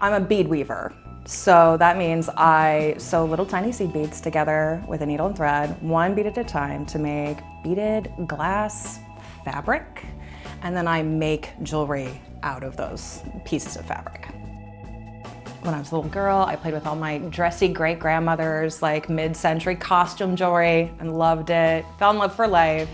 I'm a bead weaver. So that means I sew little tiny seed beads together with a needle and thread, one bead at a time, to make beaded glass fabric. And then I make jewelry out of those pieces of fabric. When I was a little girl, I played with all my dressy great-grandmother's like mid-century costume jewelry and loved it, fell in love for life.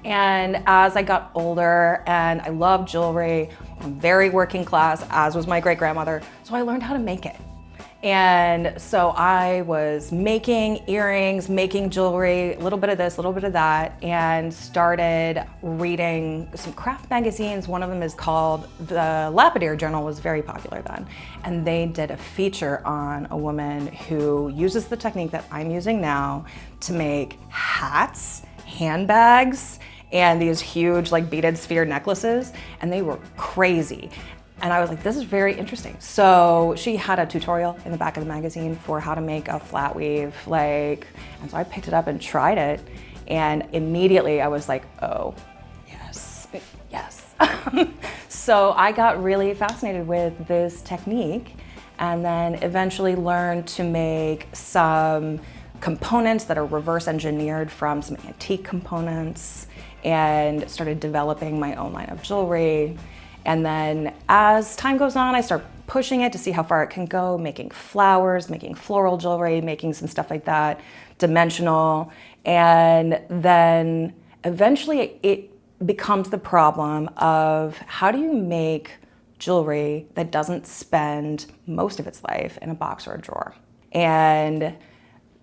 And as I got older and I loved jewelry, I'm very working class, as was my great-grandmother, so I learned how to make it. And so I was making earrings, making jewelry, a little bit of this, a little bit of that, and started reading some craft magazines. One of them is called the Lapidary Journal, was very popular then. And they did a feature on a woman who uses the technique that I'm using now to make hats, handbags, and these huge like beaded sphere necklaces, and they were crazy. And I was like, this is very interesting. So she had a tutorial in the back of the magazine for how to make a flat weave, and so I picked it up and tried it. And immediately I was like, oh, yes, yes. So I got really fascinated with this technique and then eventually learned to make some components that are reverse engineered from some antique components and started developing my own line of jewelry. And then as time goes on, I start pushing it to see how far it can go, making flowers, making floral jewelry, making some stuff like that, dimensional. And then eventually it becomes the problem of how do you make jewelry that doesn't spend most of its life in a box or a drawer? And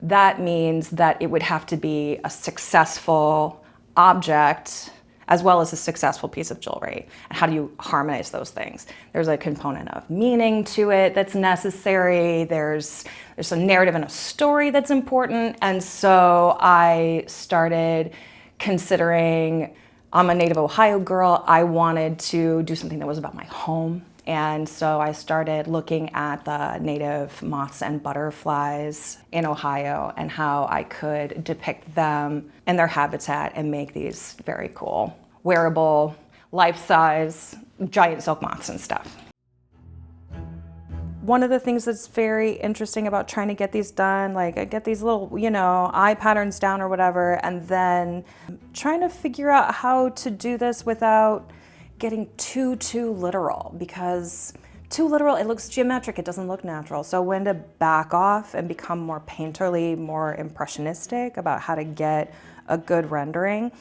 that means that it would have to be a successful object as well as a successful piece of jewelry. And how do you harmonize those things? There's a component of meaning to it that's necessary. There's a narrative and a story that's important. And so I started considering, I'm a native Ohio girl, I wanted to do something that was about my home. And so I started looking at the native moths and butterflies in Ohio and how I could depict them in their habitat and make these very cool, wearable, life-size, giant silk moths and stuff. One of the things that's very interesting about trying to get these done, like I get these little, eye patterns down or whatever, and then trying to figure out how to do this without getting too literal, because too literal, it looks geometric, it doesn't look natural. So when to back off and become more painterly, more impressionistic about how to get a good rendering,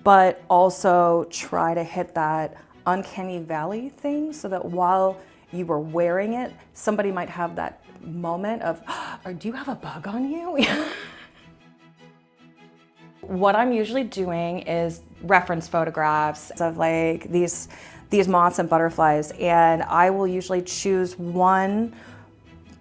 but also try to hit that uncanny valley thing so that while you were wearing it, somebody might have that moment of, or do you have a bug on you? What I'm usually doing is reference photographs of like these moths and butterflies, and I will usually choose one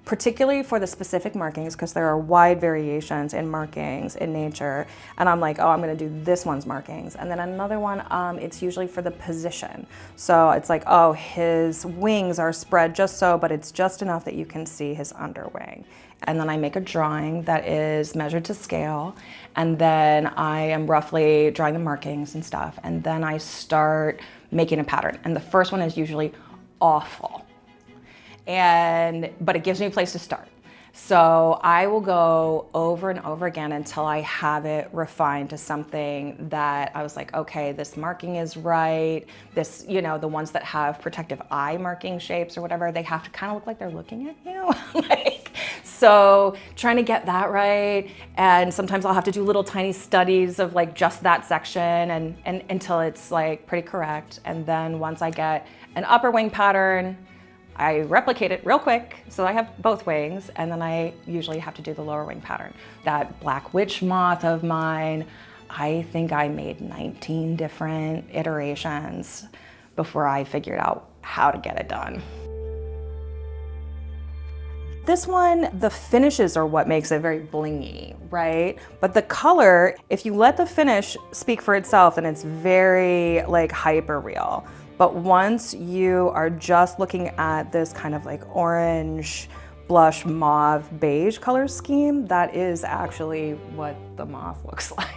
particularly for the specific markings, because there are wide variations in markings in nature, and I'm like, oh, I'm going to do this one's markings. And then another one, it's usually for the position. So it's like, oh, his wings are spread just so, but it's just enough that you can see his underwing. And then I make a drawing that is measured to scale, and then I am roughly drawing the markings and stuff, and then I start making a pattern. And the first one is usually awful, but it gives me a place to start. So I will go over and over again until I have it refined to something that I was like, okay, this marking is right. This, the ones that have protective eye marking shapes or whatever, they have to kind of look like they're looking at you. So trying to get that right. And sometimes I'll have to do little tiny studies of like just that section and until it's like pretty correct. And then once I get an upper wing pattern, I replicate it real quick, so I have both wings, and then I usually have to do the lower wing pattern. That black witch moth of mine, I think I made 19 different iterations before I figured out how to get it done. This one, the finishes are what makes it very blingy, right? But the color, if you let the finish speak for itself, then it's very like hyper real. But once you are just looking at this kind of like orange, blush, mauve, beige color scheme, that is actually what the moth looks like.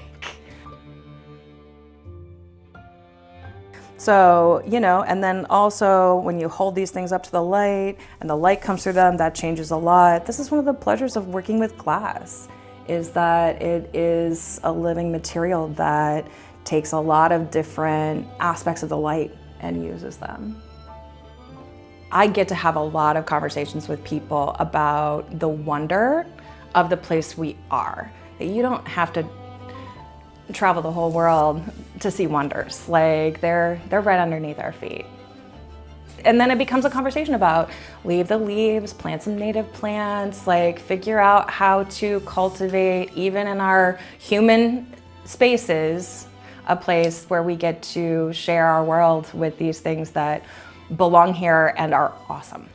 So, you know, and then also when you hold these things up to the light and the light comes through them, that changes a lot. This is one of the pleasures of working with glass, is that it is a living material that takes a lot of different aspects of the light and uses them. I get to have a lot of conversations with people about the wonder of the place we are. That you don't have to travel the whole world to see wonders. Like they're right underneath our feet. And then it becomes a conversation about leave the leaves, plant some native plants, like figure out how to cultivate, even in our human spaces, a place where we get to share our world with these things that belong here and are awesome.